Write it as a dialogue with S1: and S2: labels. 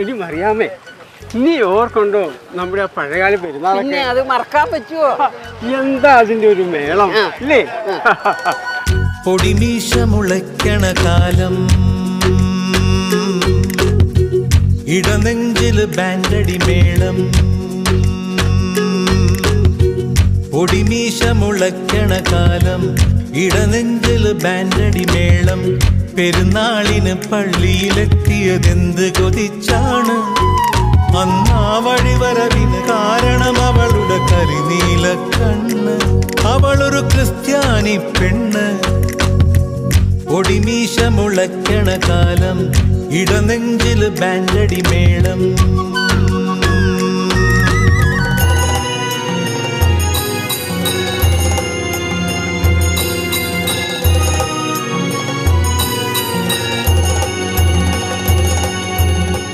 S1: എടി മറിയാമേ, നീ ഓർക്കൊണ്ടോ നമ്മുടെ ആ പഴയകാല പെരുന്നാളൊക്കെ?
S2: അത് മറക്കാൻ പറ്റുമോ?
S1: എന്താ അതിന്റെ ഒരു മേളം ഇല്ലേ?
S3: പൊടിമീശ മുളയ്ക്കണ കാലം, ഇടനെഞ്ചില് ബാൻഡടി മേളം. പൊടിമീശ മുളയ്ക്കണ കാലം, ഇടനെഞ്ചില് ബാൻഡടി മേളം. പെരുന്നാളിന് പള്ളിയിലെത്തിയതെന്ത് കൊതിച്ചാണ്. അന്നാ വഴിവരവിന് കാരണം അവളുടെ കരിനീല കണ്ണ്. അവളൊരു ക്രിസ്ത്യാനി പെണ്ണ്. പൊടിമീശ മുളയ്ക്കണ കാലം, ഇടനെഞ്ചില് ബാൻഡടി മേളം.